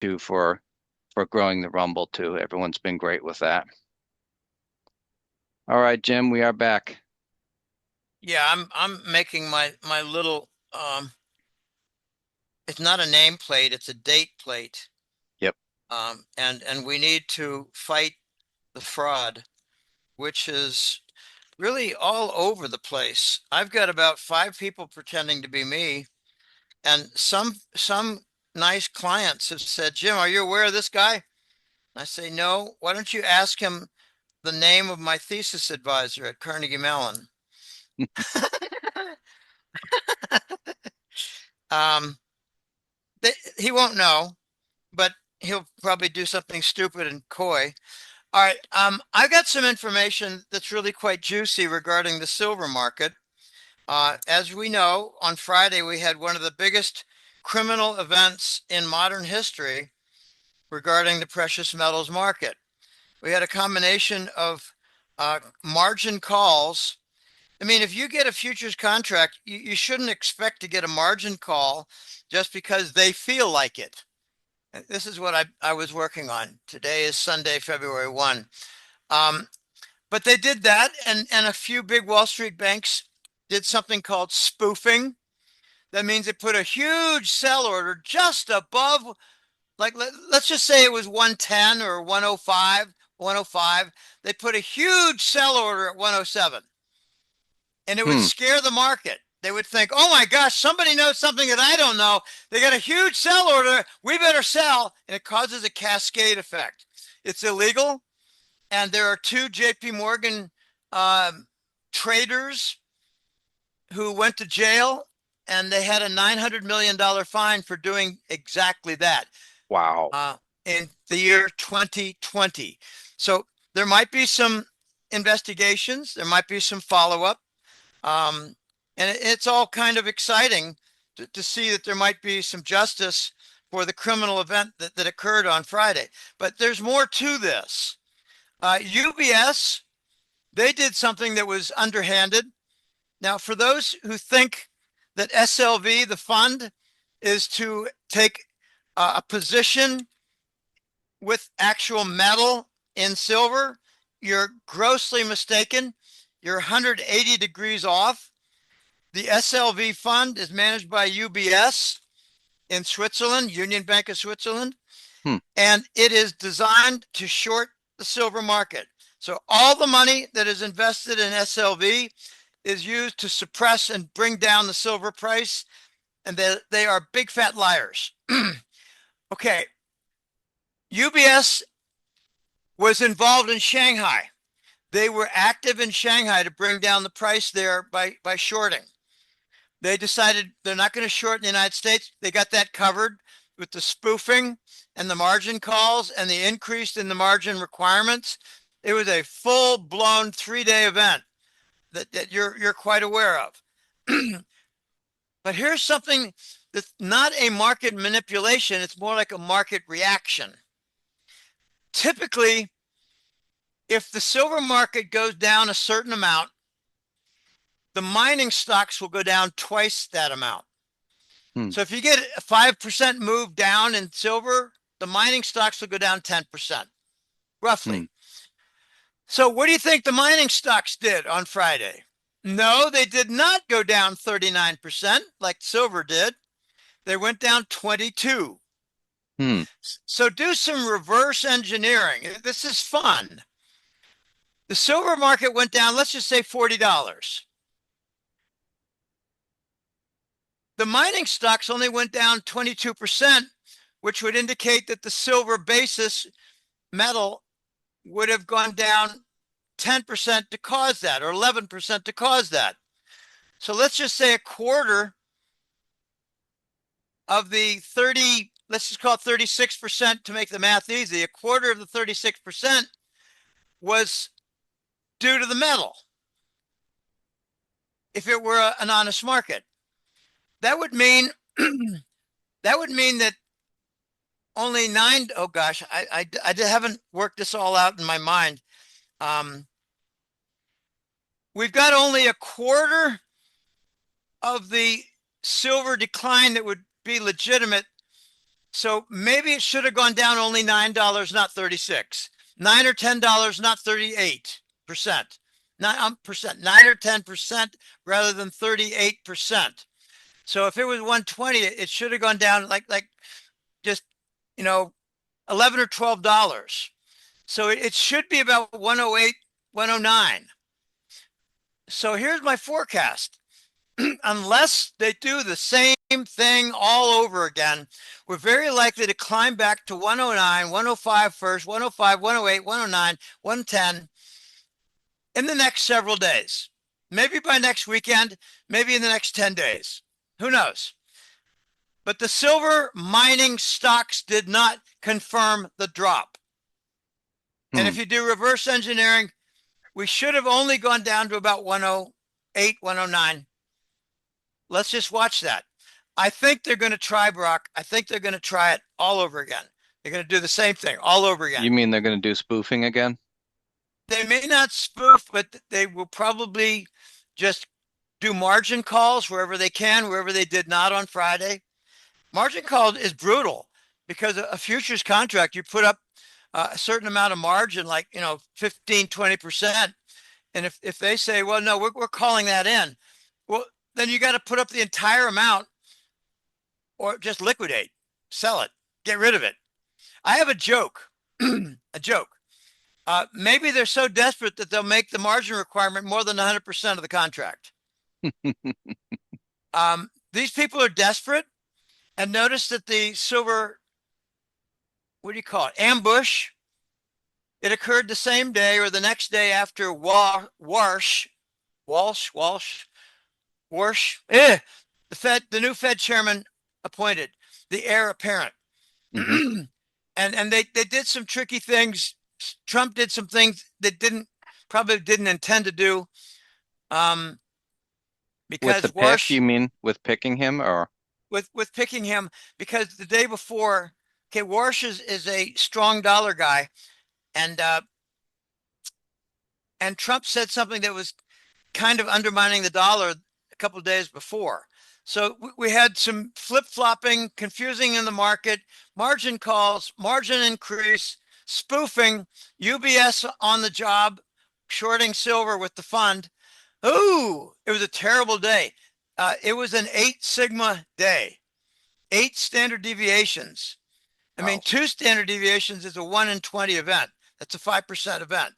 too for growing the Rumble too. Everyone's been great with that. All right, Jim, we are back. Yeah, I'm making my little it's not a nameplate, it's a date plate. Yep. And we need to fight the fraud, which is really all over the place. I've got about 5 people pretending to be me, and some nice clients have said, "Jim, are you aware of this guy?" I say, "No. Why don't you ask him the name of my thesis advisor at Carnegie Mellon?" Um, he won't know, but he'll probably do something stupid and coy. All right. I got some information that's really quite juicy regarding the silver market. As we know, on Friday, we had one of the biggest criminal events in modern history regarding the precious metals market. We had a combination of margin calls. I mean, if you get a futures contract, you shouldn't expect to get a margin call just because they feel like it. This is what I was working on. Today is Sunday, February 1. Um, but they did that, and a few big Wall Street banks did something called spoofing. That means they put a huge sell order just above, like let's just say it was 110 or 105, 105. They put a huge sell order at 107, and it would Hmm. scare the market. They would think, oh my gosh, somebody knows something that I don't know. They got a huge sell order. We better sell. And it causes a cascade effect. It's illegal. And there are two JP Morgan um, traders who went to jail, and they had a $900 million fine for doing exactly that Wow. uh, in the year 2020. So there might be some investigations, there might be some follow up. Um, and it's all kind of exciting to see that there might be some justice for the criminal event that occurred on Friday. But there's more to this. UBS, they did something that was underhanded. Now, for those who think that SLV, the fund, is to take a position with actual metal in silver, you're grossly mistaken. You're 180 degrees off. The SLV fund is managed by UBS in Switzerland, Union Bank of Switzerland, Hmm. and it is designed to short the silver market. So all the money that is invested in SLV is used to suppress and bring down the silver price, and they are big fat liars. Okay, UBS was involved in Shanghai. They were active in Shanghai to bring down the price there by shorting. They decided they're not going to short in the United States. They got that covered with the spoofing and the margin calls and the increase in the margin requirements. It was a full blown 3 day event that you're quite aware of. But here's something that's not a market manipulation, it's more like a market reaction. Typically, if the silver market goes down a certain amount, the mining stocks will go down twice that amount. Hmm. So if you get a 5% move down in silver, the mining stocks will go down 10%, Hmm. roughly. So what do you think the mining stocks did on Friday? No, they did not go down 39% like silver did. They went down 22. Hmm. So do some reverse engineering. This is fun. The silver market went down, let's just say $40. The mining stocks only went down 22%, which would indicate that the silver basis metal would have gone down 10% to cause that, or 11% to cause that. So let's just say a quarter of the 30, let's just call it 36% to make the math easy. A quarter of the 36% was due to the metal if it were an honest market. That would mean that only nine, oh gosh, I haven't worked this all out in my mind. Um, we've got only a quarter of the silver decline that would be legitimate So maybe it should have gone down only $9, not 36. $9 or $10, not 38%. 9 or 10% rather than 38%. So if it was 120, it should have gone down like just, you know, 11 or $12. So it should be about 108, 109. So here's my forecast. Unless they do the same thing all over again, we're very likely to climb back to 109, 105 first, 105, 108, 109, 110 in the next several days. Maybe by next weekend, maybe in the next 10 days. Who knows? But the silver mining stocks did not confirm the drop. And Hmm. if you do reverse engineering, we should have only gone down to about 108, 109. Let's just watch that. I think they're going to try, Brock. I think they're going to try it all over again. They're going to do the same thing all over again. You mean they're going to do spoofing again? They may not spoof, but they will probably just do margin calls wherever they can, wherever they did not on Friday. Margin call is brutal because a futures contract, you put up a certain amount of margin, like, 15, 20%. And if they say, well, no, we're calling that in, well, then you got to put up the entire amount or just liquidate, sell it, get rid of it. I have a joke, a joke. Maybe they're so desperate that they'll make the margin requirement more than 100% of the contract. These people are desperate, and notice that the silver, what do you call it, ambush, it occurred the same day or the next day after Walsh, the new Fed chairman appointed, the heir apparent. Hmm. and they did some tricky things. Trump did some things that probably didn't intend to do. With the Because pick, Warsh you mean with picking him or? with picking him, because the day before, okay, Warsh is a strong dollar guy, and Trump said something that was kind of undermining the dollar a couple of days before. So we had some flip-flopping, confusing in the market, margin calls, margin increase, spoofing, UBS on the job, shorting silver with the fund. Ooh, it was a terrible day. It was an 8 sigma day, 8 standard deviations. I mean, Oh. 2 standard deviations is a 1 in 20 event. That's a 5% event.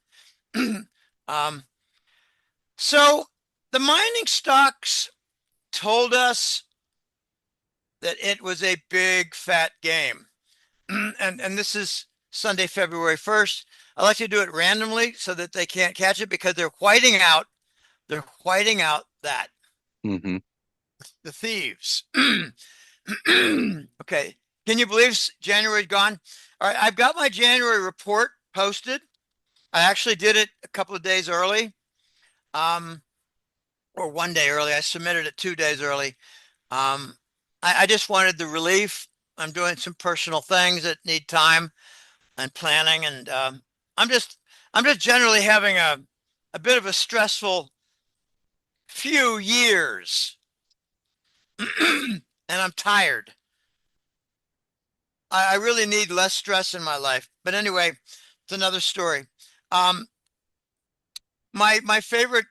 So the mining stocks told us that it was a big fat game. And this is Sunday, February 1st. I like to do it randomly so that they can't catch it because they're whiting out that Hmm. the thieves. Okay. Can you believe January's gone? All right. I've got my January report posted. I actually did it a couple of days early. Or 1 day early. I submitted it 2 days early. I just wanted the relief. I'm doing some personal things that need time and planning, and I'm just generally having a bit of a stressful few years, and I'm tired. I really need less stress in my life. But anyway, it's another story. Um, my favorite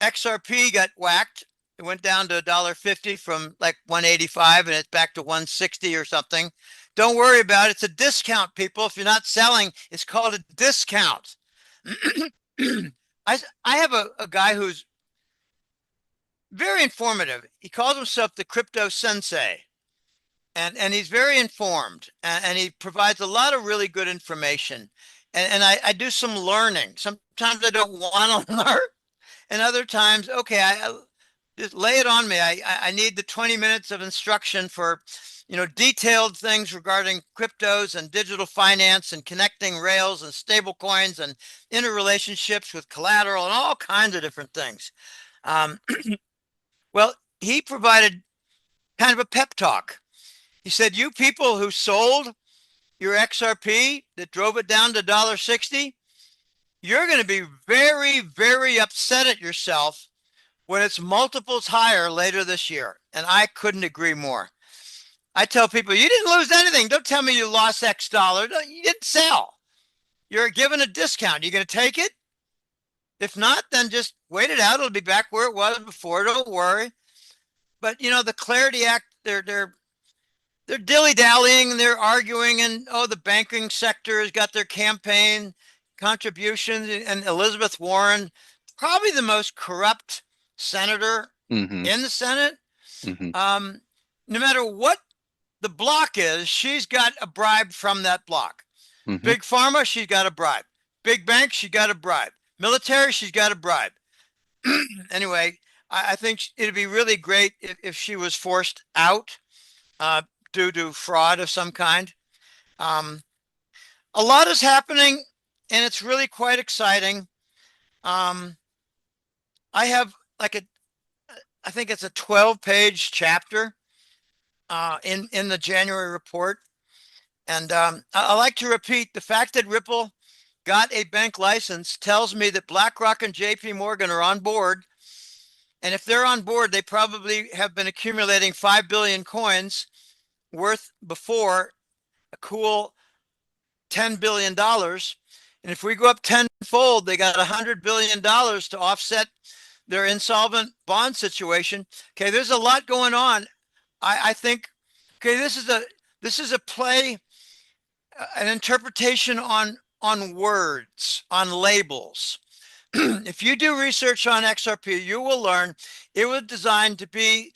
XRP got whacked. It went down to $1.50 from like 185, and it's back to 160 or something. Don't worry about it. It's a discount, people. If you're not selling, it's called a discount. I have a guy who's very informative. He calls himself the crypto sensei, and he's very informed, and he provides a lot of really good information. And I do some learning. Sometimes I don't want to learn, and other times, okay, I just lay it on me. I need the 20 minutes of instruction for, detailed things regarding cryptos and digital finance and connecting rails and stable coins and interrelationships with collateral and all kinds of different things. Well, he provided kind of a pep talk. He said, you people who sold your XRP that drove it down to $1.60, you're going to be very, very upset at yourself when it's multiples higher later this year. And I couldn't agree more. I tell people, you didn't lose anything. Don't tell me you lost X dollar. You didn't sell. You're given a discount. You going to take it? If not, then just wait it out. It'll be back where it was before. Don't worry. But you know, the Clarity Act, they're dilly-dallying and they're arguing, and oh, the banking sector has got their campaign contributions, and Elizabeth Warren, probably the most corrupt senator Mm-hmm. in the Senate. Mm-hmm. No matter what the block is, she's got a bribe from that block. Mm-hmm. Big pharma, she's got a bribe. Big bank, she got a bribe. Military, she's got a bribe. Anyway, I think it'd be really great if she was forced out due to fraud of some kind. A lot is happening, and it's really quite exciting. I have like I think it's a 12-page chapter in the January report. And I like to repeat, the fact that Ripple got a bank license tells me that BlackRock and JP Morgan are on board. And if they're on board, they probably have been accumulating 5 billion coins worth before a cool $10 billion. And if we go up tenfold, they got $100 billion to offset their insolvent bond situation. Okay, there's a lot going on. I think, okay, this is a play, an interpretation on words, on labels. If you do research on XRP, you will learn it was designed to be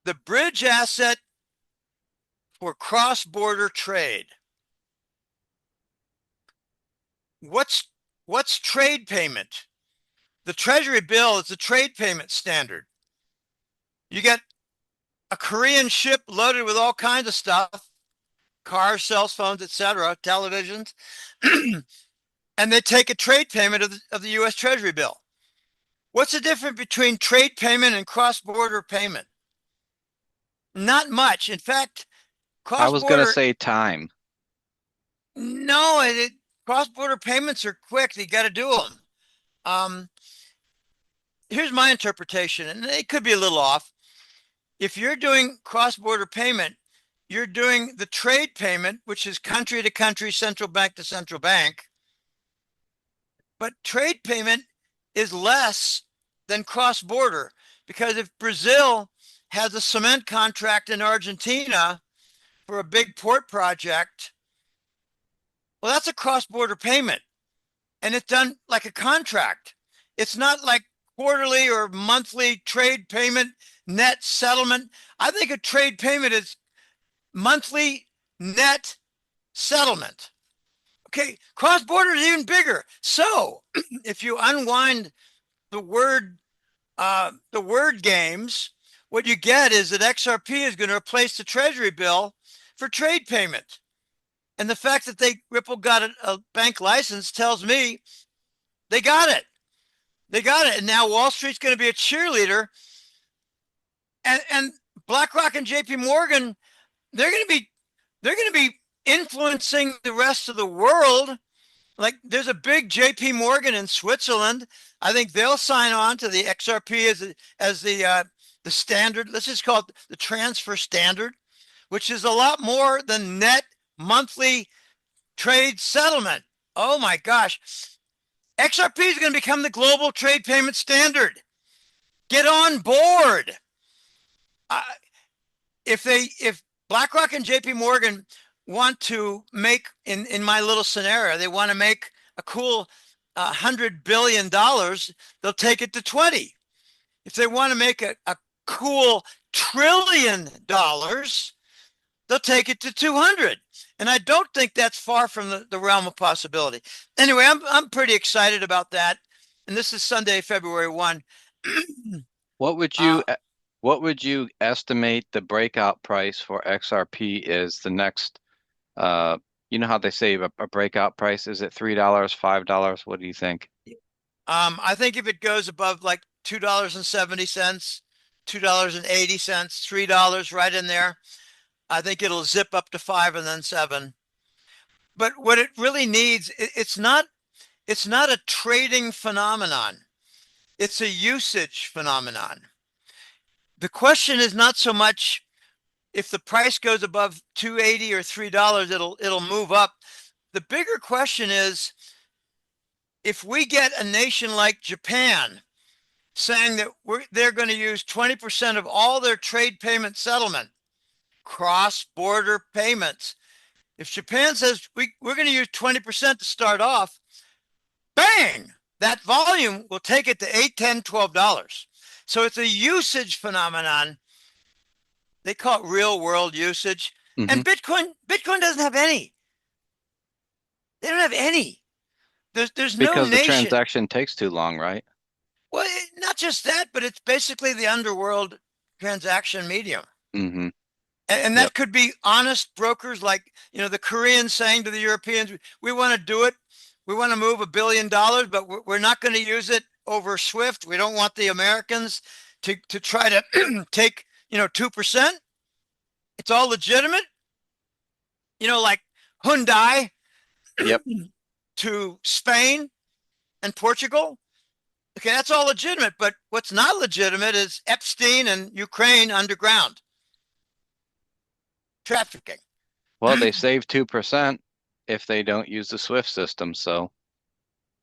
the bridge asset for cross-border trade. What's trade payment? The Treasury bill is the trade payment standard. You get a Korean ship loaded with all kinds of stuff, cars, cell phones, etc., televisions, and they take a trade payment of the U.S. Treasury bill. What's the difference between trade payment and cross-border payment? Not much. In fact, I was gonna cross-border, say time. no, cross-border payments are quick. You got to do them. Here's my interpretation, and it could be a little off. If you're doing cross-border payment, you're doing the trade payment, which is country to country, central bank to central bank. But trade payment is less than cross-border, because if Brazil has a cement contract in Argentina for a big port project, well, that's a cross-border payment, and it's done like a contract. It's not like quarterly or monthly trade payment, net settlement. I think a trade payment is monthly net settlement. Okay, cross-border is even bigger. So if you unwind the word games, what you get is that XRP is going to replace the Treasury bill for trade payment. And the fact that Ripple got a bank license tells me they got it. They got it. And now Wall Street's going to be a cheerleader. And BlackRock and JP Morgan, they're going to be influencing the rest of the world. Like, there's a big JP Morgan in Switzerland. I think they'll sign on to the XRP as the standard. Let's just call it the transfer standard, which is a lot more than net monthly trade settlement. Oh my gosh. XRP is going to become the global trade payment standard. Get on board. If BlackRock and JP Morgan want to make, in my little scenario, they want to make a cool $100 billion, they'll take it to 20. If they want to make a cool $1 trillion, they'll take it to 200. And I don't think that's far from the realm of possibility. Anyway, I'm pretty excited about that. And this is Sunday, February 1. What would you estimate the breakout price for XRP is the next, you know how they say a breakout price? Is it $3, $5? What do you think? I think if it goes above like $2.70, $2.80, $3, right in there, I think it'll zip up to 5 and then 7. But what it really needs, it's not a trading phenomenon. It's a usage phenomenon. The question is not so much if the price goes above 280 or $3, it'll move up. The bigger question is, if we get a nation like Japan saying that they're going to use 20% of all their trade payment settlement, cross-border payments. If Japan says we're going to use 20% to start off, bang, that volume will take it to 8, 10, $12. So it's a usage phenomenon. They call it real world usage. Hmm. And Bitcoin doesn't have any. They don't have any. There's no Because the nation. transaction takes too long, right? Well, not just that, but it's basically the underworld transaction medium. Hmm. And Yep. that could be honest brokers like, the Koreans saying to the Europeans, we want to do it. We want to move $1 billion, but we're not going to use it over Swift. We don't want the Americans to try to take, 2%. It's all legitimate. Like Hyundai Yep. to Spain and Portugal. Okay, that's all legitimate. But what's not legitimate is Epstein and Ukraine underground trafficking. Well, they save 2% if they don't use the Swift system, so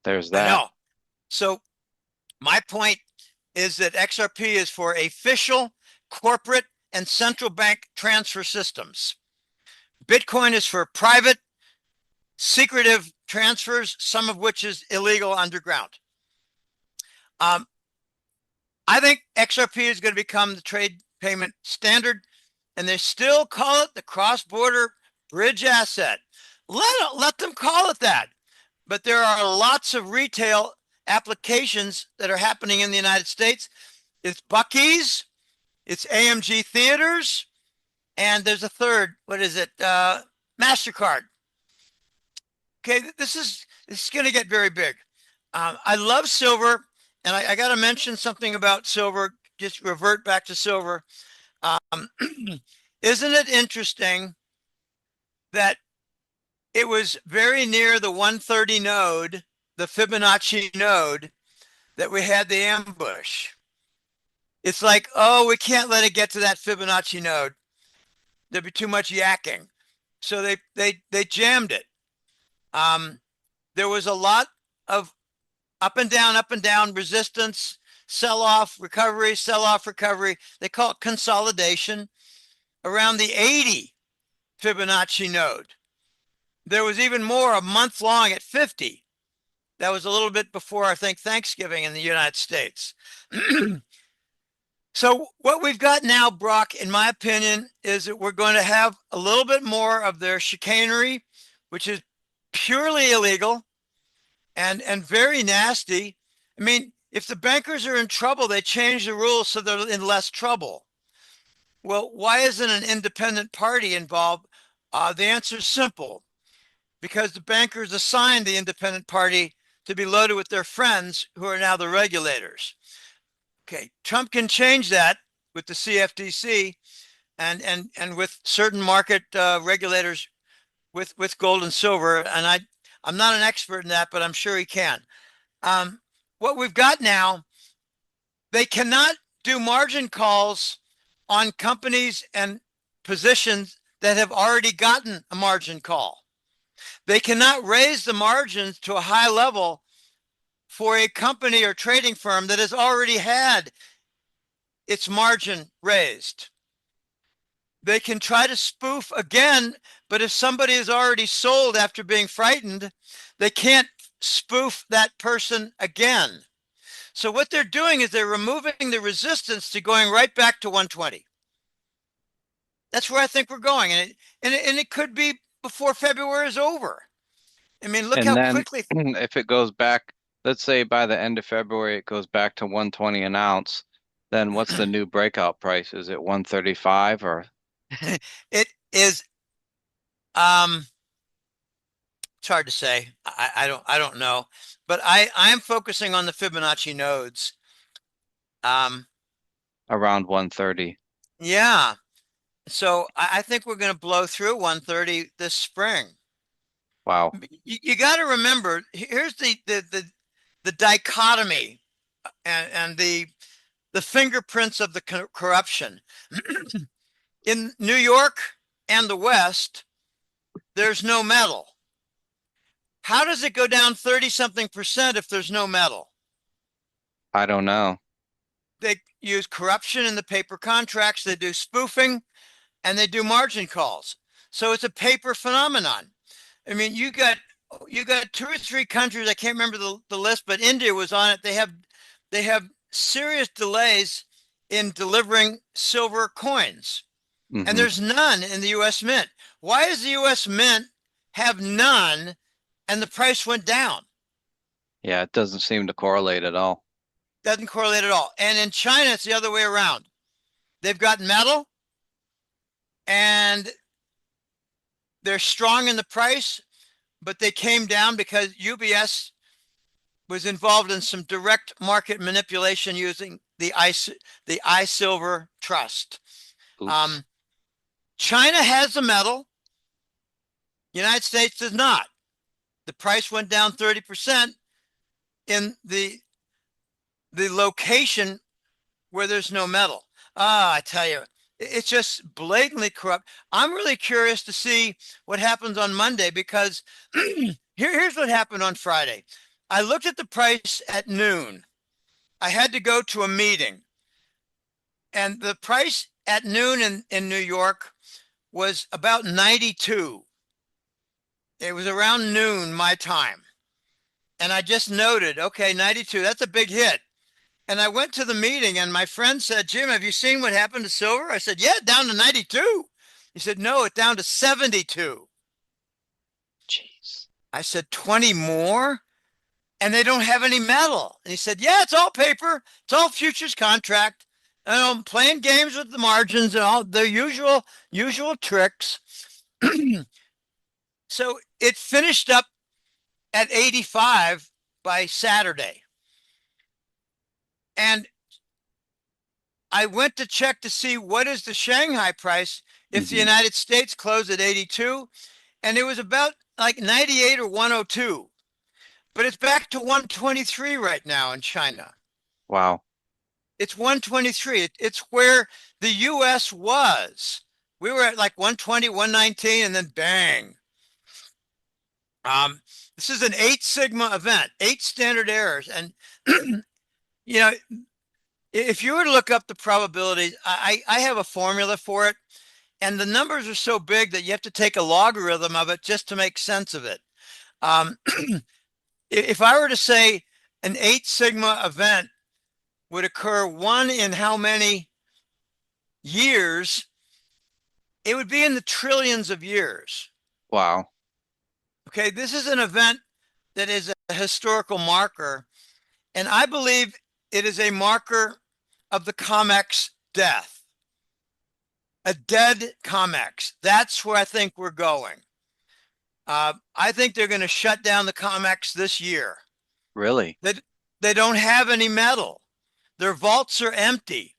there's I that. know. So my point is that XRP is for official, corporate, and central bank transfer systems. Bitcoin is for private, secretive transfers, some of which is illegal underground. I think XRP is going to become the trade payment standard, and they still call it the cross-border bridge asset. Let them call it that. But there are lots of retail applications that are happening in the United States. It's Buc-ee's, it's AMG Theaters, and there's a third. What is it? MasterCard. Okay, this is going to get very big. I love silver, and I got to mention something about silver. Just revert back to silver. Isn't it interesting that it was very near the 130 node, the Fibonacci node, that we had the ambush? It's like, oh, we can't let it get to that Fibonacci node. There'd be too much yakking. So they jammed it. There was a lot of up and down resistance, sell off, recovery. They call it consolidation around the 80 Fibonacci node. There was even more a month long at 50. That was a little bit before, I think, Thanksgiving in the United States. So what we've got now, Brock, in my opinion, is that we're going to have a little bit more of their chicanery, which is purely illegal and very nasty. I mean, if the bankers are in trouble, they change the rules so they're in less trouble. Well, why isn't an independent party involved? The answer is simple. Because the bankers assigned the independent party to be loaded with their friends who are now the regulators. Okay, Trump can change that with the CFTC and with certain market regulators with gold and silver. And I'm not an expert in that, but I'm sure he can. What we've got now, they cannot do margin calls on companies and positions that have already gotten a margin call. They cannot raise the margins to a high level for a company or trading firm that has already had its margin raised. They can try to spoof again, but if somebody is already sold after being frightened, they can't spoof that person again. So what they're doing is they're removing the resistance to going right back to 120. That's where I think we're going. And it could be before February is over. I mean, look And how then quickly. if it goes back, let's say by the end of February, it goes back to 120 an ounce, then what's the new breakout price? Is it 135 or? It is it's hard to say. I don't know. But I'm focusing on the Fibonacci nodes. Um Around 130. yeah. So I think we're going to blow through 130 this spring. Wow. You got to remember, here's the dichotomy and the fingerprints of the corruption. In New York and the West, there's no metal. How does it go down 30 something percent if there's no metal? I don't know. They use corruption in the paper contracts, they do spoofing, and they do margin calls. So it's a paper phenomenon. I mean, you got two or three countries, I can't remember the list, but India was on it. They have serious delays in delivering silver coins. And Hmm. there's none in the US Mint. Why does the US Mint have none and the price went down? Yeah, it doesn't seem to correlate at all. Doesn't correlate at all. And in China, it's the other way around. They've got metal and they're strong in the price, but they came down because UBS was involved in some direct market manipulation using the iSilver Trust. Oops. China has the metal. United States does not. The price went down 30% in the location where there's no metal. I tell you, it's just blatantly corrupt. I'm really curious to see what happens on Monday because here's what happened on Friday. I looked at the price at noon. I had to go to a meeting, and the price at noon in New York was about 92. It was around noon my time. And I just noted, okay, 92, that's a big hit. And I went to the meeting and my friend said, Jim, have you seen what happened to silver? I said, yeah, down to 92. He said, no, it's down to 72. Jeez. I said, 20 more? And they don't have any metal. And he said, yeah, it's all paper. It's all futures contract. And I'm playing games with the margins and all the usual tricks. So it finished up at 85 by Saturday. And I went to check to see what is the Shanghai price if the Hmm. United States closed at 82, and it was about like 98 or 102. But it's back to 123 right now in China. Wow. It's 123. It's where the US was. We were at like 120, 119, and then bang. Um, this is an 8 sigma event, 8 standard errors. And, you know, if you were to look up the probabilities, I have a formula for it. And the numbers are so big that you have to take a logarithm of it just to make sense of it. Um, if I were to say an 8 sigma event would occur one in how many years, it would be in the trillions of years. Wow. Okay, this is an event that is a historical marker, and I believe it is a marker of the COMEX death. A dead COMEX. That's where I think we're going. I think they're going to shut down the COMEX this year. Really? They don't have any metal. Their vaults are empty.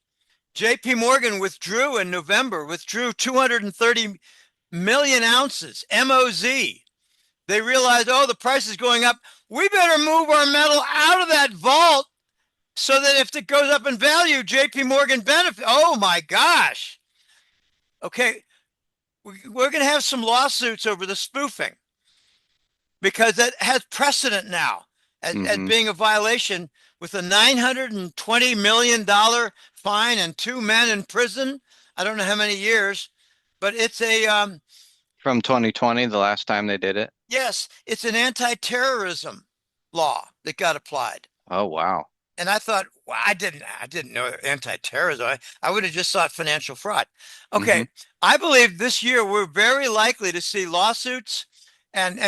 JP Morgan withdrew in November, withdrew 230 million ounces, MOZ. They realized, oh, the price is going up. We better move our metal out of that vault so that if it goes up in value, JP Morgan benefit. Oh my gosh. Okay, we're going to have some lawsuits over the spoofing because that has precedent now as Hmm. being a violation with a $920 million fine and 2 men in prison. I don't know how many years, but it's From 2020, the last time they did it? yes, it's an anti-terrorism law that got applied. Oh, wow. And I thought, well, I didn't know anti-terrorism. I would have just thought financial fraud. Hmm. Okay, I believe this year we're very likely to see lawsuits and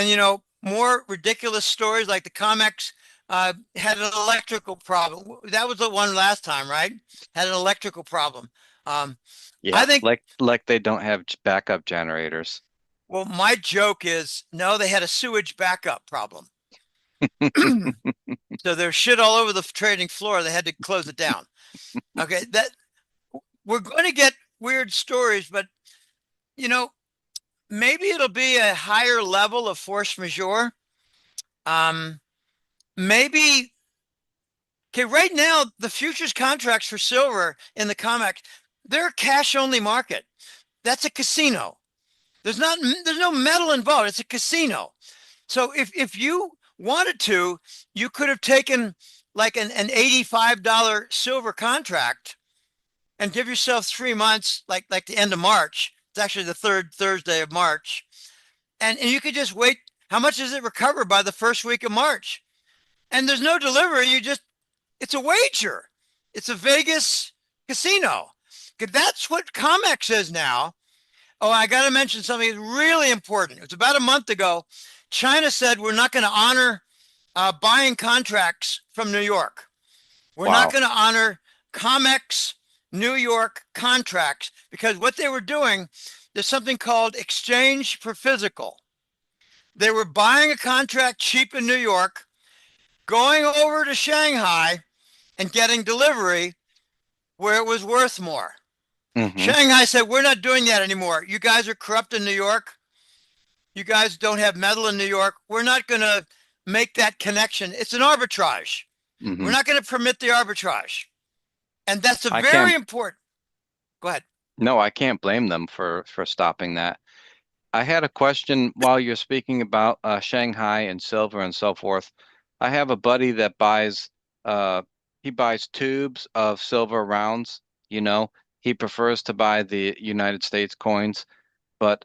more ridiculous stories like the Comex had an electrical problem. That was the one last time, right? Had an electrical problem. Um, I Yeah, think. like they don't have backup generators. Well, my joke is no, they had a sewage backup problem. So there's shit all over the trading floor. They had to close it down. Okay, that we're going to get weird stories, but you know, maybe it'll be a higher level of force majeure. Um, maybe okay, right now the futures contracts for silver in the COMEX, they're a cash only market. That's a casino. There's no metal involved. It's a casino. So if you wanted to, you could have taken like an $85 silver contract and give yourself 3 months, like the end of March. It's actually the third Thursday of March. And you could just wait. How much does it recover by the first week of March? And there's no delivery. It's a wager. It's a Vegas casino. That's what COMEX is now. Oh, I got to mention something really important. It was about a month ago. China said we're not going to honor buying contracts from New York. We're not Wow. going to honor COMEX New York contracts because what they were doing, there's something called exchange for physical. They were buying a contract cheap in New York, going over to Shanghai and getting delivery where it was worth more. Hmm. Shanghai said, we're not doing that anymore. You guys are corrupt in New York. You guys don't have metal in New York. We're not going to make that connection. It's an arbitrage. We're Hmm. not going to permit the arbitrage. And that's a I very can't, important. Go ahead. no, I can't blame them for stopping that. I had a question while you're speaking about Shanghai and silver and so forth. I have a buddy that buys he buys tubes of silver rounds, you know. He prefers to buy the United States coins, but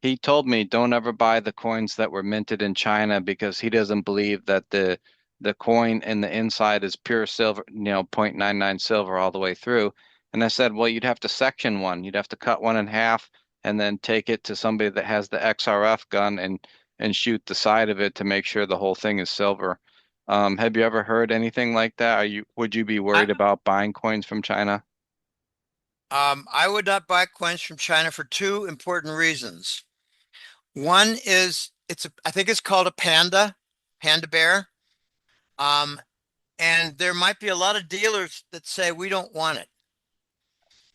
he told me don't ever buy the coins that were minted in China because he doesn't believe that the coin in the inside is pure silver, 0.99 silver all the way through. And I said, well, you'd have to section one. You'd have to cut one in half and then take it to somebody that has the XRF gun and shoot the side of it to make sure the whole thing is silver. Have you ever heard anything like that? Would you be I, worried about buying coins from China? I would not buy coins from China for two important reasons. One is I think it's called a panda bear. Um, and there might be a lot of dealers that say we don't want it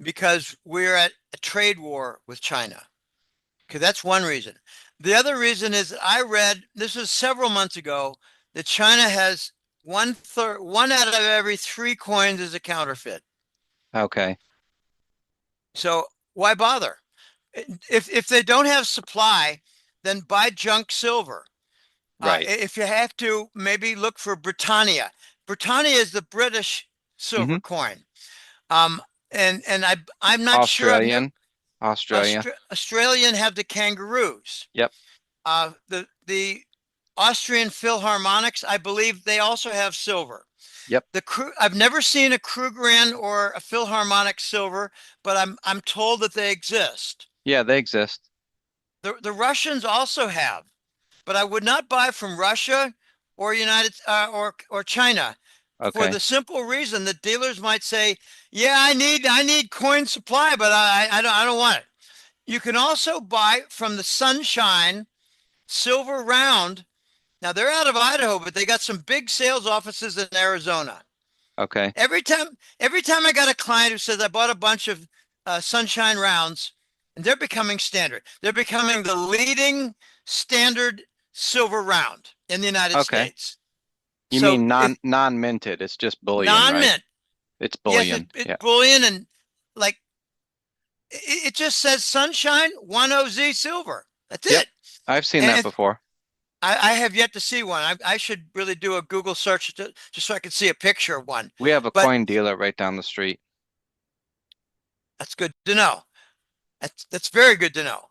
because we're at a trade war with China. Okay, that's one reason. The other reason is that I read this was several months ago that China has one out of every three coins is a counterfeit. Okay, So why bother? If they don't have supply, then buy junk silver. right. If you have to, maybe look for Britannia. Britannia is the British silver Hmm. coin. Um, and I'm not sure. I've never Australian, Australia. Australian have the kangaroos. Yep, The Austrian Philharmonics, I believe they also have silver. yep. I've never seen a Krugerrand or a Philharmonic silver, but I'm told that they exist. Yeah, they exist. The Russians also have, but I would not buy from Russia or United or China for Okay. the simple reason that dealers might say, "Yeah, I need coin supply, but I don't want it." You can also buy from the Sunshine Silver Round. Now they're out of Idaho, but they got some big sales offices in Arizona. Okay. Every time I got a client who says I bought a bunch of Sunshine Rounds, and they're becoming standard. They're becoming the leading standard silver round in the United Okay. States. You So mean it's non-minted. It's just bullion, right? non-mint. It's Yes, bullion. it's Yeah. bullion and like it just says Sunshine 10Z silver. That's Yep. it. I've seen that And before. I have yet to see one. I should really do a Google search just so I can see a picture of one. We have a But coin dealer right down the street. that's good to know. That's very good to know.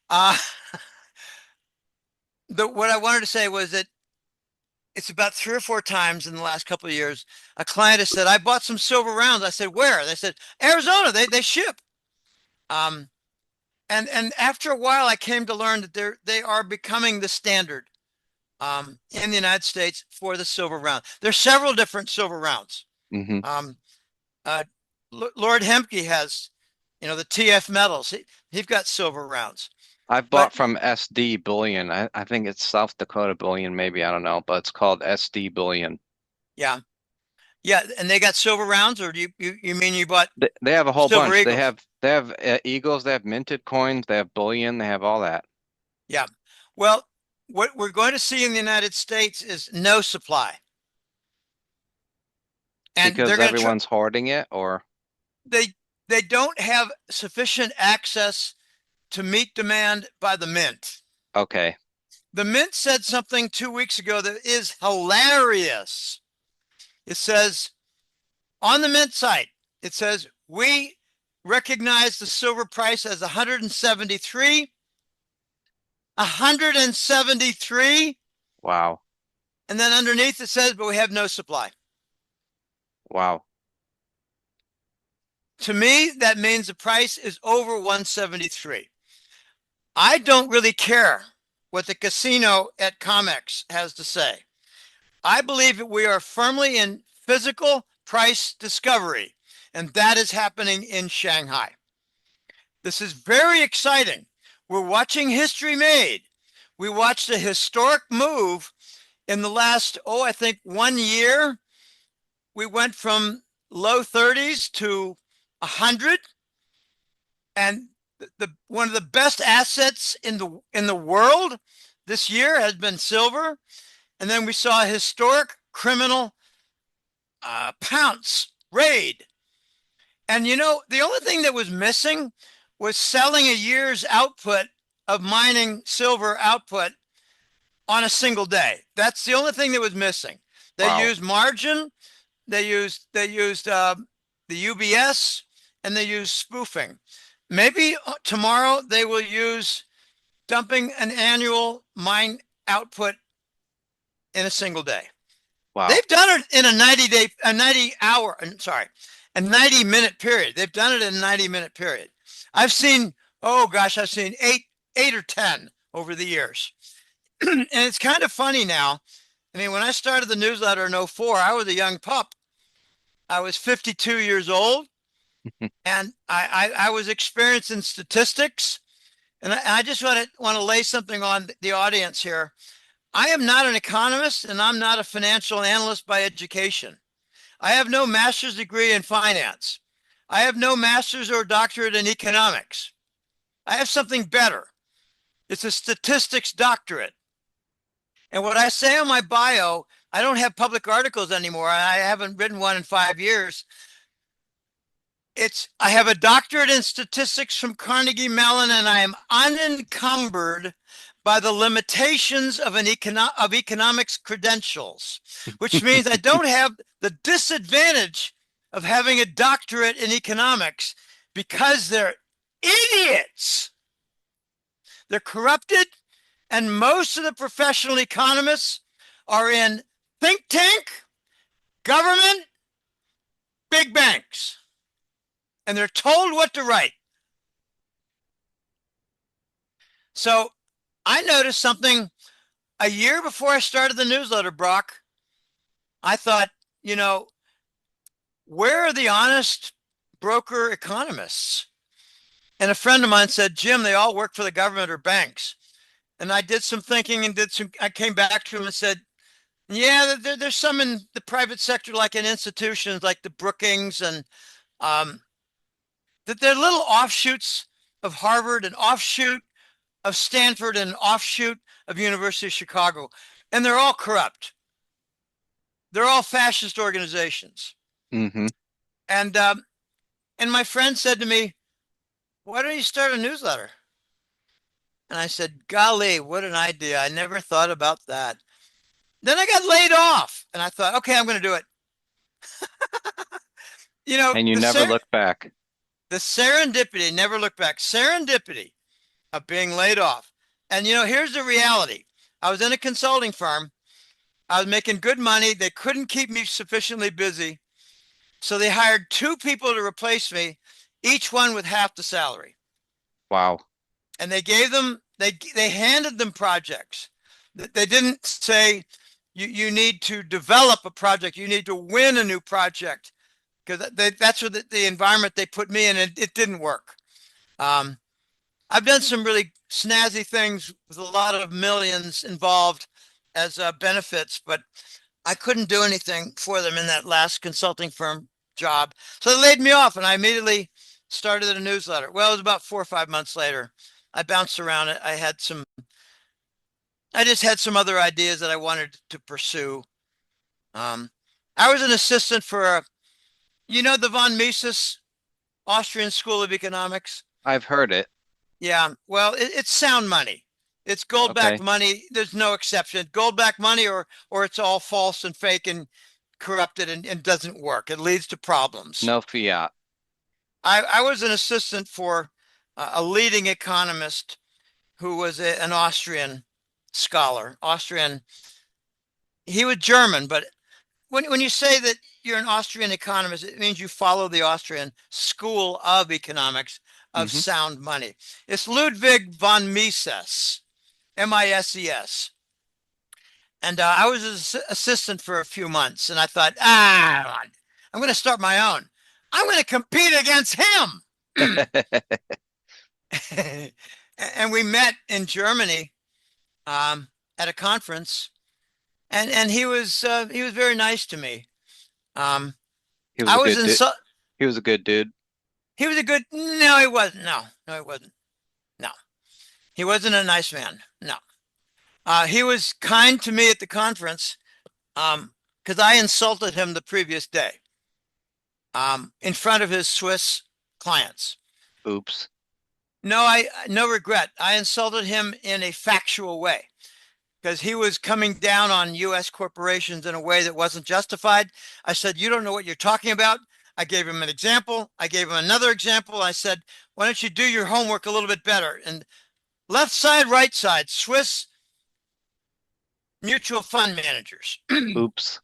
uh, what I wanted to say was that it's about 3 or 4 times in the last couple of years, a client has said, I bought some silver rounds. I said, where? They said, Arizona, they ship. Um, and after a while, I came to learn that they are becoming the standard in the United States for the silver round. There's several different silver rounds. Hmm. Um, uh, Lord Hemke has, the TF metals. He's got silver rounds. I've But bought from SD Bullion. I think it's South Dakota Bullion, maybe. I don't know, but it's called SD Bullion. yeah, yeah, and they got silver rounds, or do you mean you bought They have a whole silver bunch. eagles? They have eagles. They have minted coins. They have bullion. They have all that. Yeah. Well, what we're going to see in the United States is no supply. And they're Because going to try, everyone's hoarding it, or they, they don't have sufficient access to meet demand by the mint. okay. The mint said something 2 weeks ago that is hilarious. It says on the mint site, it says, we recognize the silver price as 173, 173. Wow. And then underneath it says, but we have no supply. Wow. To me, that means the price is over 173. I don't really care what the casino at COMEX has to say. I believe that we are firmly in physical price discovery, and that is happening in Shanghai. This is very exciting. We're watching history made. We watched a historic move in the last, I think 1 year. We went from low 30s to 100, and one of the best assets in the world this year has been silver. And then we saw a historic criminal pounce raid. And the only thing that was missing was selling a year's output of mining silver output on a single day. That's the only thing that was missing. They Wow. used margin, they used the UBS, and they used spoofing. Maybe tomorrow they will use dumping an annual mine output in a single day. Wow. They've done it in a 90-minute period. They've done it in a 90-minute period. I've seen eight or 10 over the years. And it's kind of funny now. I mean, when I started the newsletter in 04, I was a young pup. I was 52 years old, and I was experiencing statistics. And I just want to lay something on the audience here. I am not an economist, and I'm not a financial analyst by education. I have no master's degree in finance. I have no master's or doctorate in economics. I have something better. It's a statistics doctorate. And what I say on my bio, I don't have public articles anymore. I haven't written one in 5 years. I have a doctorate in statistics from Carnegie Mellon, and I am unencumbered by the limitations of economics credentials, which means I don't have the disadvantage of having a doctorate in economics because they're idiots. They're corrupted, and most of the professional economists are in think tank, government, big banks, and they're told what to write. So I noticed something a year before I started the newsletter, Brock. I thought, where are the honest broker economists? And a friend of mine said, Jim, they all work for the government or banks. And I did some thinking and I came back to him and said, yeah, there's some in the private sector, like in institutions like the Brookings, and that they're little offshoots of Harvard, an offshoot of Stanford, and an offshoot of University of Chicago. And they're all corrupt. They're all fascist organizations. Mm-hmm. And my friend said to me, why don't you start a newsletter? And I said, golly, what an idea. I never thought about that. Then I got laid off and I thought, okay, I'm going to do it. And you never look back. The serendipity, never look back, serendipity of being laid off. And here's the reality. I was in a consulting firm. I was making good money. They couldn't keep me sufficiently busy. So they hired 2 people to replace me, each one with half the salary. Wow. And they handed them projects. They didn't say, you need to develop a project. You need to win a new project, because that's what the environment they put me in, and it didn't work. I've done some really snazzy things with a lot of millions involved as benefits, but I couldn't do anything for them in that last consulting firm job. So they laid me off, and I immediately started a newsletter. Well, it was about 4 or 5 months later. I bounced around it. I just had some other ideas that I wanted to pursue. I was an assistant for, the von Mises Austrian School of Economics. I've heard it. Yeah, well, it's sound money. It's gold-backed Okay. money. There's no exception. Gold-backed money, or it's all false and fake and corrupted and doesn't work. It leads to problems. No fiat. I was an assistant for a leading economist who was an Austrian scholar. Austrian. He was German, but when you say that you're an Austrian economist, it means you follow the Austrian school of economics of Hmm. sound money. It's Ludwig von Mises, Mises. And I was his assistant for a few months, and I thought, I'm going to start my own. I'm going to compete against him. And we met in Germany at a conference, and he was very nice to me. He was I a was good in dude. He was a good dude. He was a good. No, he wasn't. No, he wasn't. No, he wasn't a nice man. No, he was kind to me at the conference because I insulted him the previous day in front of his Swiss clients. Oops. No regret. I insulted him in a factual way because he was coming down on U.S. corporations in a way that wasn't justified. I said, "You don't know what you're talking about." I gave him an example. I gave him another example. I said, "Why don't you do your homework a little bit better?" And left side, right side, Swiss mutual fund managers. Oops.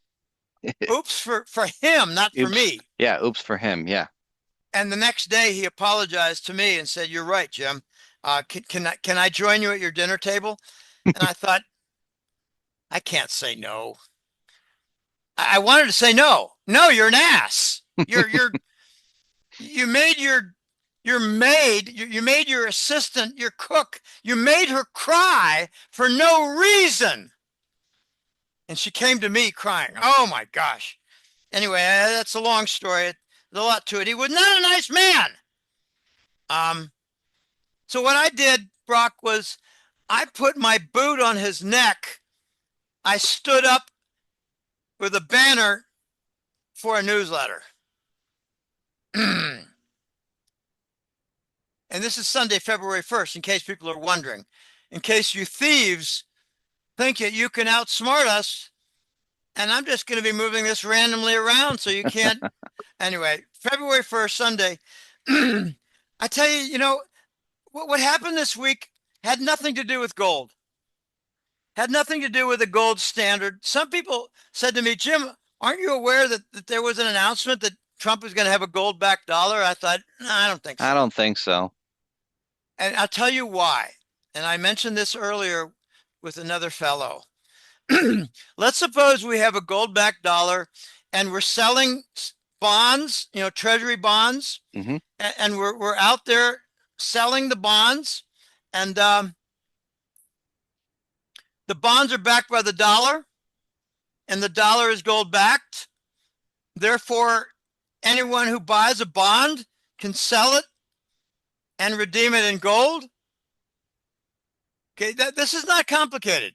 Oops for him, not for Oops. me. Yeah, oops for him. Yeah. And the next day he apologized to me and said, "You're right, Jim. Can I join you at your dinner table?" And I thought, I can't say no. I wanted to say no. No, you're an ass. You made your maid, you made your assistant, your cook, you made her cry for no reason. And she came to me crying. Oh my gosh. Anyway, that's a long story. There's a lot to it. He was not a nice man. So what I did, Brock, was I put my boot on his neck. I stood up with a banner for a newsletter. And this is Sunday, February 1st, in case people are wondering. In case you thieves think that you can outsmart us, and I'm just going to be moving this randomly around so you can't. Anyway, February 1st, Sunday. I tell you, what happened this week had nothing to do with gold. Had nothing to do with the gold standard. Some people said to me, "Jim, aren't you aware that there was an announcement that Trump was going to have a gold-backed dollar?" I thought, no, I don't think I so. don't think so. And I'll tell you why. And I mentioned this earlier with another fellow. Let's suppose we have a gold-backed dollar and we're selling bonds, treasury bonds, Hmm. and we're out there selling the bonds, and the bonds are backed by the dollar, and the dollar is gold-backed. Therefore, anyone who buys a bond can sell it and redeem it in gold. Okay, this is not complicated.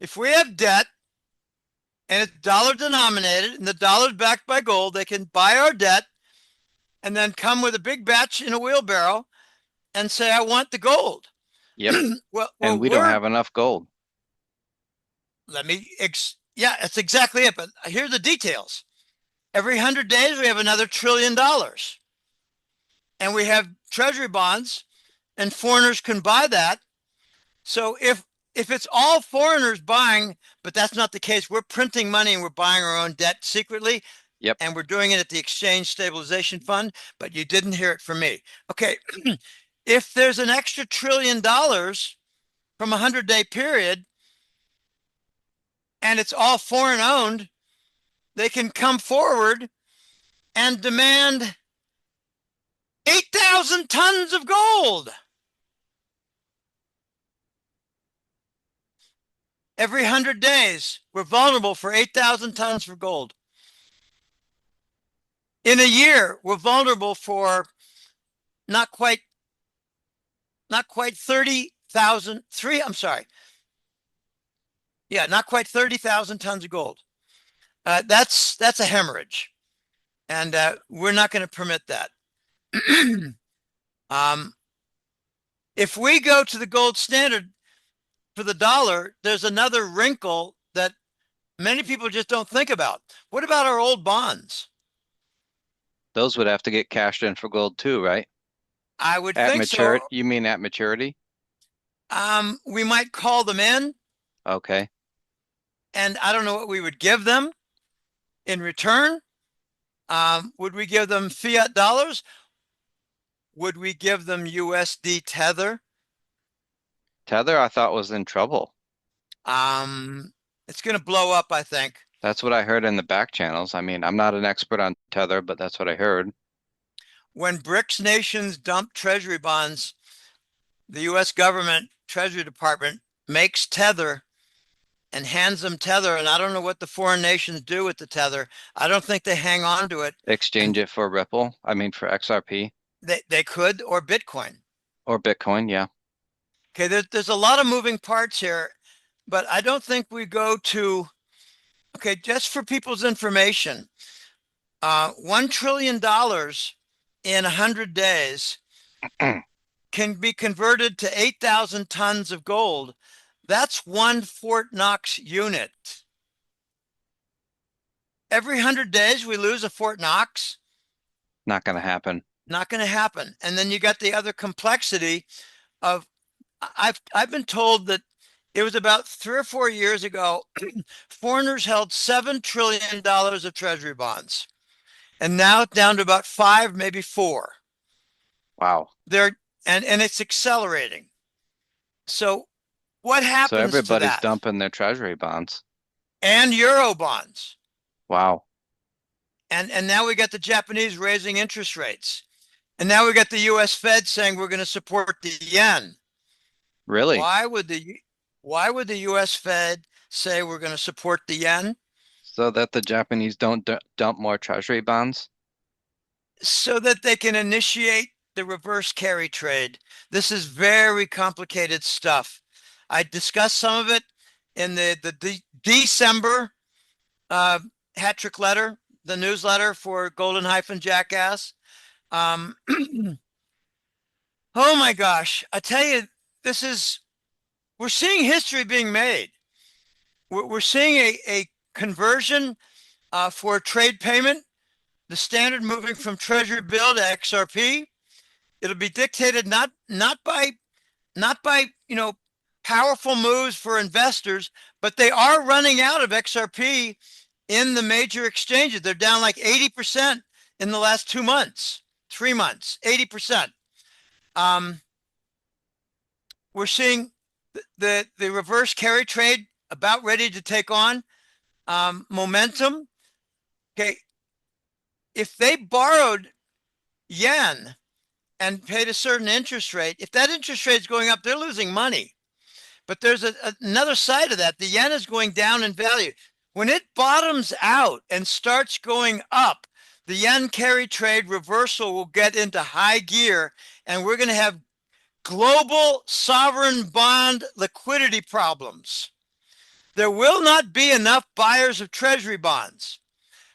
If we have debt and it's dollar denominated and the dollar is backed by gold, they can buy our debt and then come with a big batch in a wheelbarrow and say, "I want the gold." Yep. well, And we don't have enough gold. yeah, that's exactly it. But here's the details. Every 100 days, we have another $1 trillion. And we have treasury bonds, and foreigners can buy that. So if it's all foreigners buying, but that's not the case, we're printing money and we're buying our own debt secretly, Yep. and we're doing it at the Exchange Stabilization Fund, but you didn't hear it from me. Okay, if there's an extra $1 trillion from a 100-day period, and it's all foreign owned, they can come forward and demand 8,000 tons of gold. Every 100 days, we're vulnerable for 8,000 tons for gold. In a year, we're vulnerable for not quite 30,000, I'm sorry. Yeah, not quite 30,000 tons of gold. That's a hemorrhage, and we're not going to permit that. um, if we go to the gold standard for the dollar, there's another wrinkle that many people just don't think about. What about our old bonds? Those would have to get cashed in for gold too, right? I would At think so. maturity, you mean at maturity? We might call them in, Okay. and I don't know what we would give them in return. Would we give them fiat dollars? Would we give them USD Tether? Tether, I thought was in trouble. It's going to blow up, I think. That's what I heard in the back channels. I mean, I'm not an expert on Tether, but that's what I heard. When BRICS nations dump treasury bonds, the US government Treasury Department makes Tether and hands them Tether. And I don't know what the foreign nations do with the Tether. I don't think they hang on to it. Exchange And it for Ripple, I mean for XRP they could, or Bitcoin. or Bitcoin, yeah. Okay, there's a lot of moving parts here, but I don't think we go to, okay, just for people's information, $1 trillion in 100 days can be converted to 8,000 tons of gold. That's one Fort Knox unit. Every 100 days, we lose a Fort Knox. Not going to happen. Not going to happen. And then you got the other complexity of, I've been told that it was about 3 or 4 years ago, foreigners held $7 trillion of treasury bonds. And now it's down to about 5, maybe 4. Wow. And it's accelerating. So what So happens to everybody's that? dumping their treasury bonds. And euro bonds. Wow. And now we got the Japanese raising interest rates. And now we got the US Fed saying we're going to support the yen. Really? Why would the US Fed say we're going to support the yen? So that the Japanese don't dump more treasury bonds? So that they can initiate the reverse carry trade. This is very complicated stuff. I discussed some of it in the December hat trick letter, the newsletter for Golden Jackass. Oh my gosh, I tell you, we're seeing history being made. We're seeing a conversion for trade payment, the standard moving from treasury bill to XRP. It'll be dictated not by powerful moves for investors, but they are running out of XRP in the major exchanges. They're down like 80% in the last 2 months, 3 months, 80%. We're seeing the reverse carry trade about ready to take on momentum. Okay, if they borrowed yen and paid a certain interest rate, if that interest rate is going up, they're losing money. But there's another side of that. The yen is going down in value. When it bottoms out and starts going up, the yen carry trade reversal will get into high gear, and we're going to have global sovereign bond liquidity problems. There will not be enough buyers of treasury bonds.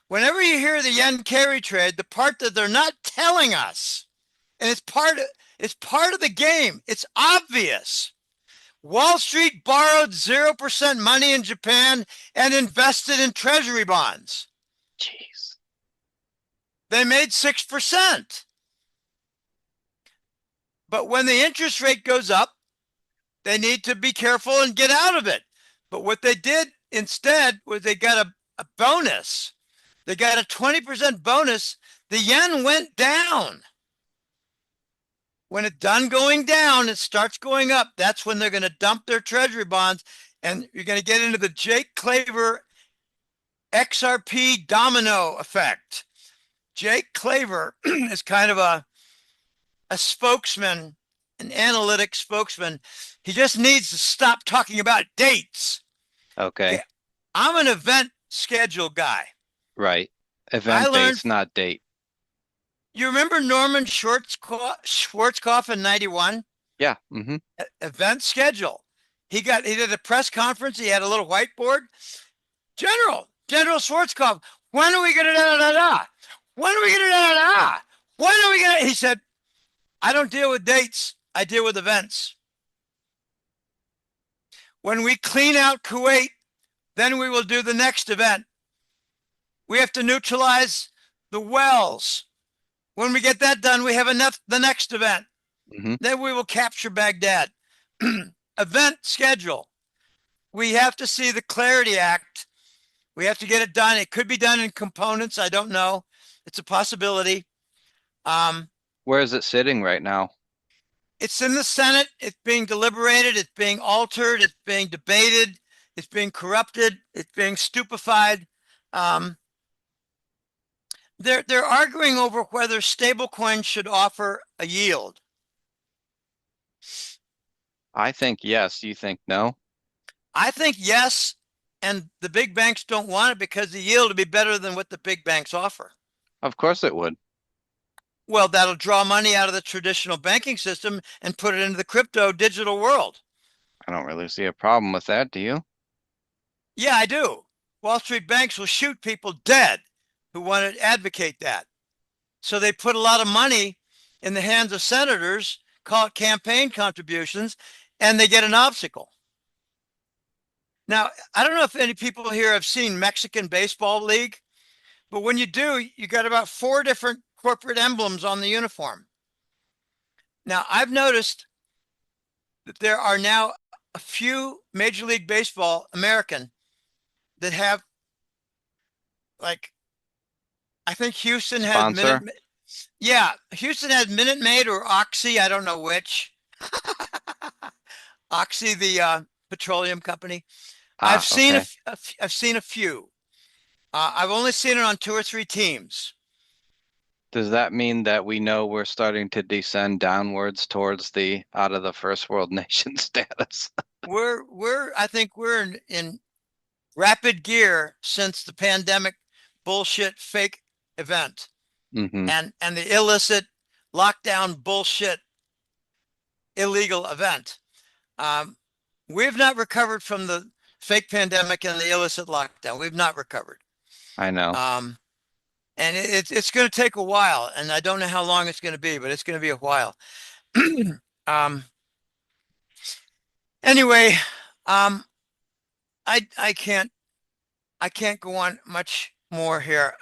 Whenever you hear the yen carry trade, the part that they're not telling us, and it's part of the game, it's obvious. Wall Street borrowed 0% money in Japan and invested in treasury bonds. Jeez. They made 6%. But when the interest rate goes up, they need to be careful and get out of it. But what they did instead was they got a bonus. They got a 20% bonus. The yen went down. When it's done going down, it starts going up. That's when they're going to dump their treasury bonds. And you're going to get into the Jake Claver XRP domino effect. Jake Claver is kind of a spokesman, an analytic spokesman. He just needs to stop talking about dates. Okay. I'm an event schedule guy. Right. Event based, not date. You remember Norman Schwarzkopf in 91? Yeah. Mm-hmm. Event schedule. He did a press conference. He had a little whiteboard. General, General Schwarzkopf, when are we going to da da da? When are we going to da da da? When are we going to? He said, I don't deal with dates. I deal with events. When we clean out Kuwait, then we will do the next event. We have to neutralize the wells. When we get that done, we have the next event. Mm-hmm. Then we will capture Baghdad. Event schedule. We have to see the Clarity Act. We have to get it done. It could be done in components. I don't know. It's a possibility. Where is it sitting right now? It's in the Senate. It's being deliberated. It's being altered. It's being debated. It's being corrupted. It's being stupefied. They're arguing over whether stablecoins should offer a yield. I think yes. You think no? I think yes, and the big banks don't want it because the yield would be better than what the big banks offer. Of course it would. Well, that'll draw money out of the traditional banking system and put it into the crypto digital world. I don't really see a problem with that, do you? Yeah, I do. Wall Street banks will shoot people dead who want to advocate that. So they put a lot of money in the hands of senators, call it campaign contributions, and they get an obstacle. Now, I don't know if any people here have seen Mexican Baseball League, but when you do, you got about 4 different corporate emblems on the uniform. Now, I've noticed that there are now a few Major League Baseball American that have, like, I think Houston has Sponsor? Houston has Minute Maid or Oxy, I don't know which. Oxy, the petroleum company. I've seen Okay. I've seen a few. I've only seen it on 2 or 3 teams. Does that mean that we know we're starting to descend downwards towards the out of the first world nation status? I think we're in rapid gear since the pandemic bullshit fake event Mm-hmm. and the illicit lockdown bullshit illegal event. We've not recovered from the fake pandemic and the illicit lockdown. We've not recovered. I know. And it's going to take a while, and I don't know how long it's going to be, but it's going to be a while. Anyway, I can't go on much more here.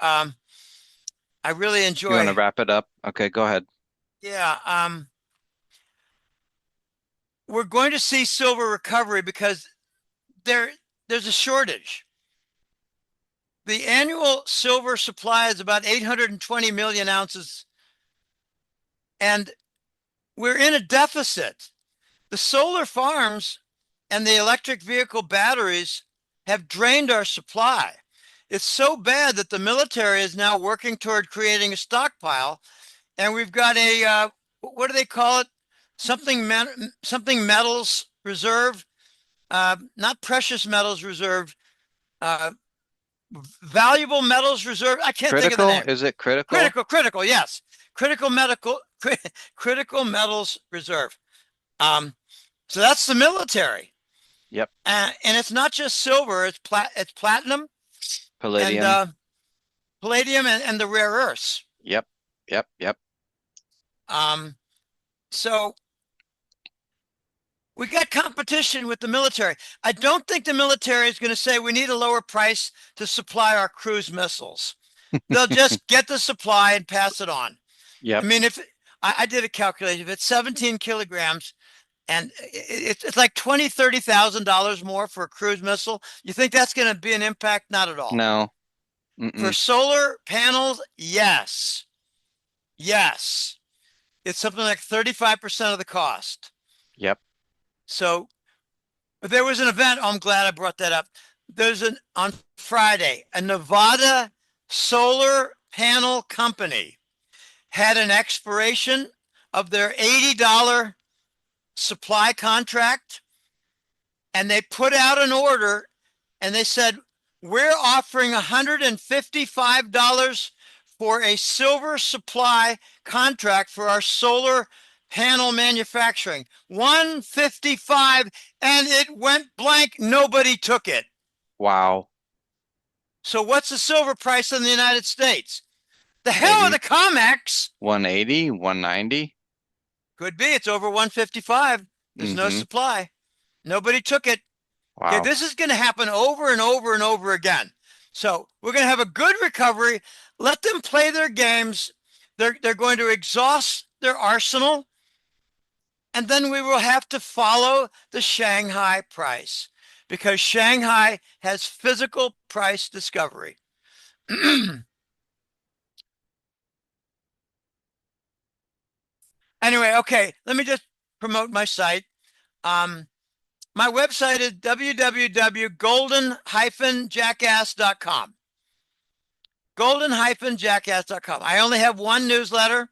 I really enjoy. You want to wrap it up? Okay, go ahead. Yeah. We're going to see silver recovery because there's a shortage. The annual silver supply is about 820 million ounces, and we're in a deficit. The solar farms and the electric vehicle batteries have drained our supply. It's so bad that the military is now working toward creating a stockpile, and we've got a what do they call it? Something metals reserve, not precious metals reserve, valuable metals reserve. I can't think of the name. Is it critical? Critical, yes. Critical metals reserve. So that's the military. Yep. And it's not just silver, it's platinum, Palladium. and palladium and the rare earths. Yep. So we got competition with the military. I don't think the military is going to say we need a lower price to supply our cruise missiles. They'll just get the supply and pass it on. Yep. I mean, if I did a calculation, if it's 17 kilograms and it's like $20,000-$30,000 more for a cruise missile, you think that's going to be an impact? Not at all. No. For solar panels, yes. Yes. It's something like 35% of the cost. Yep. So there was an event. I'm glad I brought that up. On Friday, a Nevada solar panel company had an expiration of their $80 supply contract, and they put out an order and they said, we're offering $155 for a silver supply contract for our solar panel manufacturing. $155, and it went blank. Nobody took it. Wow. So what's the silver price in the United States? The hell with Maybe the COMEX. 180, 190. Could be. It's over 155. There's no Mm-hmm. supply. Nobody took it. Okay, Wow. this is going to happen over and over and over again. So we're going to have a good recovery. Let them play their games. They're going to exhaust their arsenal, and then we will have to follow the Shanghai price because Shanghai has physical price discovery. Anyway, okay, let me just promote my site. Um, my website is www.golden-jackass.com. Golden-jackass.com. I only have one newsletter.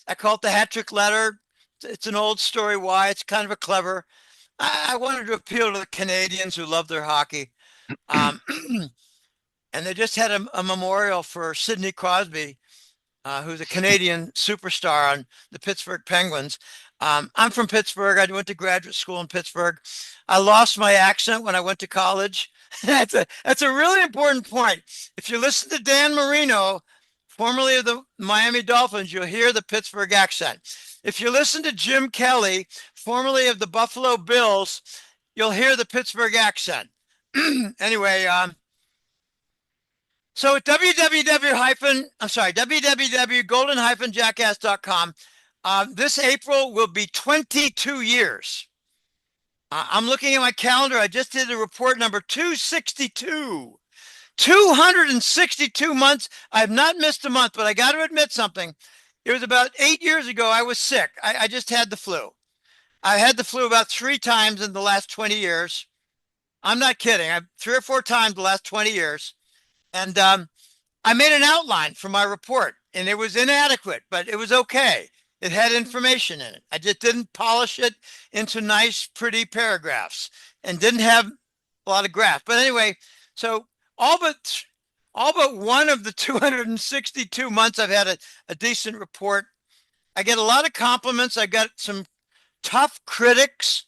I call it the hat trick letter. It's an old story why. It's kind of a clever. I wanted to appeal to the Canadians who love their hockey. Um, and they just had a memorial for Sidney Crosby, who's a Canadian superstar on the Pittsburgh Penguins. I'm from Pittsburgh. I went to graduate school in Pittsburgh. I lost my accent when I went to college. That's a really important point. If you listen to Dan Marino, formerly of the Miami Dolphins, you'll hear the Pittsburgh accent. If you listen to Jim Kelly, formerly of the Buffalo Bills, you'll hear the Pittsburgh accent. Anyway, so at www.golden-jackass.com, this April will be 22 years. I'm looking at my calendar. I just did a report number 262. 262 months. I have not missed a month, but I got to admit something. It was about 8 years ago. I was sick. I just had the flu. I had the flu about 3 times in the last 20 years. I'm not kidding. I've 3 or 4 times the last 20 years. And I made an outline for my report, and it was inadequate, but it was okay. It had information in it. I just didn't polish it into nice, pretty paragraphs and didn't have a lot of graphs. But anyway, so all but one of the 262 months I've had a decent report. I get a lot of compliments. I got some tough critics.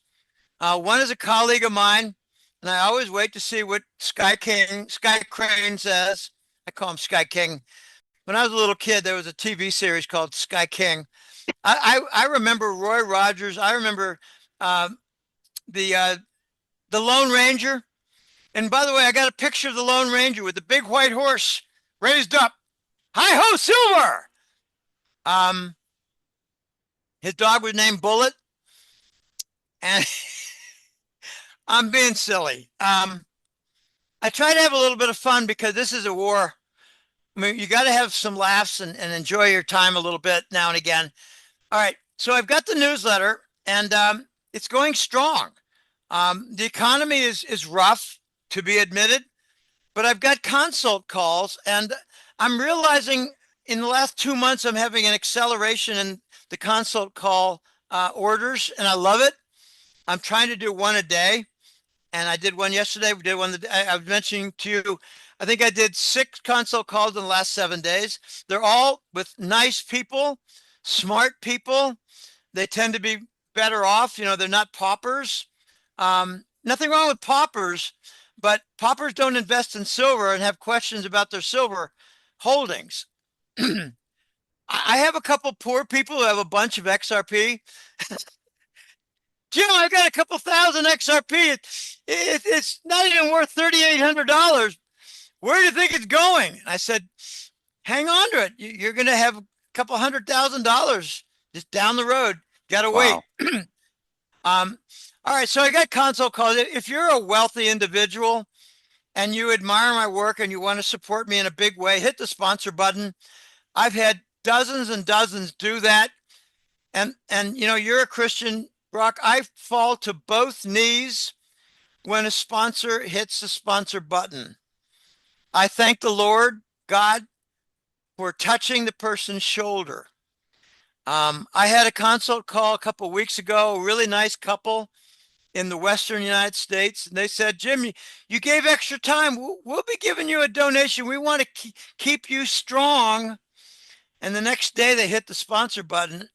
One is a colleague of mine, and I always wait to see what Sky Crane says. I call him Sky King. When I was a little kid, there was a TV series called Sky King. I remember Roy Rogers. I remember uh, the Lone Ranger. And by the way, I got a picture of the Lone Ranger with the big white horse raised up. Hi ho, Silver! Um, his dog was named Bullet, and I'm being silly. I try to have a little bit of fun because this is a war. I mean, you got to have some laughs and enjoy your time a little bit now and again. All right, so I've got the newsletter, and it's going strong. The economy is rough, to be admitted, but I've got consult calls, and I'm realizing in the last 2 months I'm having an acceleration in the consult call orders, and I love it. I'm trying to do one a day, and I did one yesterday. We did one. I was mentioning to you. I think I did 6 consult calls in the last 7 days. They're all with nice people, smart people. They tend to be better off. You know, they're not paupers. Nothing wrong with paupers, but paupers don't invest in silver and have questions about their silver holdings. I have a couple poor people who have a bunch of XRP. Jim, I've got a couple thousand XRP. It's not even worth $3,800. Where do you think it's going? I said, hang on to it. You're going to have a couple $100,000 just down the road. Got to wait. Wow. All right. So I got console calls. If you're a wealthy individual and you admire my work and you want to support me in a big way, hit the sponsor button. I've had dozens and dozens do that. And you know, you're a Christian, Brock. I fall to both knees when a sponsor hits the sponsor button. I thank the Lord God for touching the person's shoulder. I had a consult call a couple of weeks ago, a really nice couple in the Western United States. And they said, Jim, you gave extra time. We'll be giving you a donation. We want to keep you strong. And the next day they hit the sponsor button,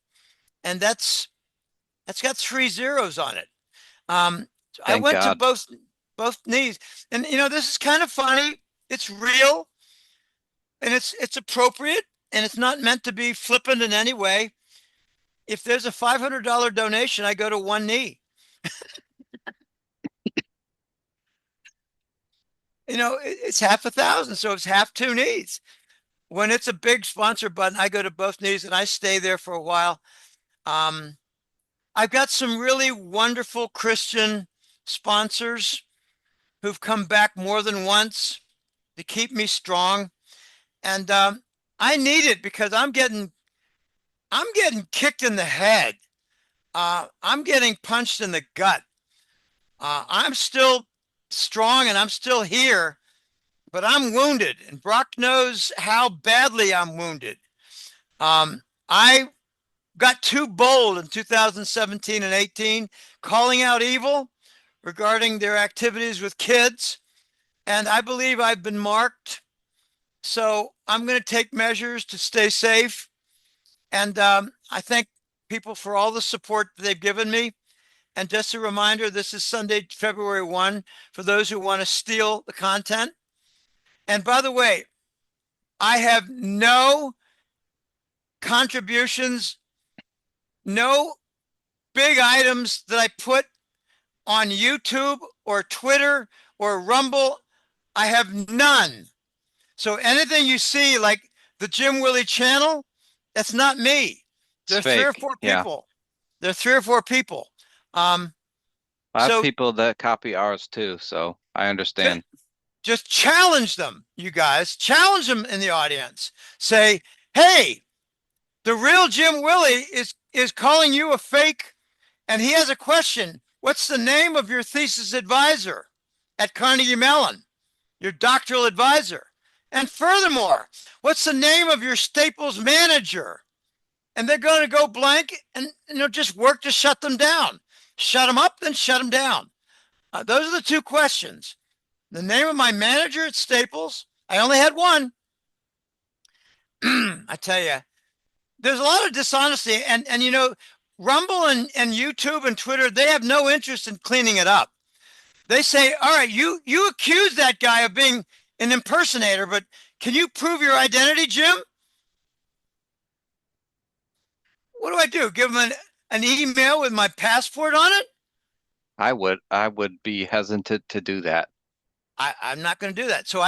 and that's got 3 zeros on it. I Thank went to God. both knees, and you know, this is kind of funny. it's real and it's appropriate and it's not meant to be flippant in any way. If there's a $500 donation, I go to one knee. It's half a thousand, so it's half two knees. When it's a big sponsor button, I go to both knees and I stay there for a while. I've got some really wonderful Christian sponsors who've come back more than once to keep me strong. And I need it because I'm getting kicked in the head. I'm getting punched in the gut. I'm still strong and I'm still here, but I'm wounded, and Brock knows how badly I'm wounded. I got too bold in 2017 and 18, calling out evil regarding their activities with kids, and I believe I've been marked. So I'm going to take measures to stay safe. And I thank people for all the support they've given me. And just a reminder, this is Sunday, February 1, for those who want to steal the content. And by the way, I have no contributions, no big items that I put on YouTube or Twitter or Rumble. I have none. So anything you see, like the Jim Willie channel, that's not me. There's three or fake. four Yeah. people. There's three or four people. I have So people that copy ours too, so I understand. just challenge them, you guys. Challenge them in the audience. Say, hey, the real Jim Willie is calling you a fake, and he has a question. What's the name of your thesis advisor at Carnegie Mellon, your doctoral advisor? And furthermore, what's the name of your Staples manager? And they're going to go blank and just work to shut them down. Shut them up, then shut them down. Those are the two questions. The name of my manager at Staples, I only had one. I tell you, there's a lot of dishonesty, and Rumble and YouTube and Twitter, they have no interest in cleaning it up. They say, all right, you accuse that guy of being an impersonator, but can you prove your identity, Jim? What do I do? Give them an email with my passport on it? I would be hesitant to do that. I'm not going to do that. So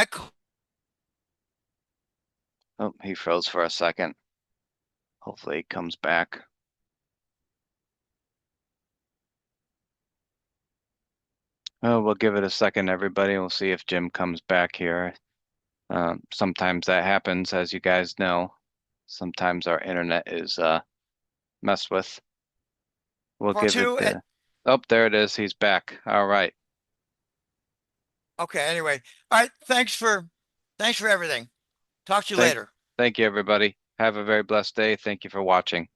Oh, he froze for a second. Hopefully he comes back. Oh, we'll give it a second, everybody. We'll see if Jim comes back here. Sometimes that happens, as you guys know. Sometimes our internet is messed with. We'll part give it two. Oh, there it is. He's back. All right. Okay. Anyway, all right. Thanks for everything. Talk to you Thank, later. thank you, everybody. Have a very blessed day. Thank you for watching.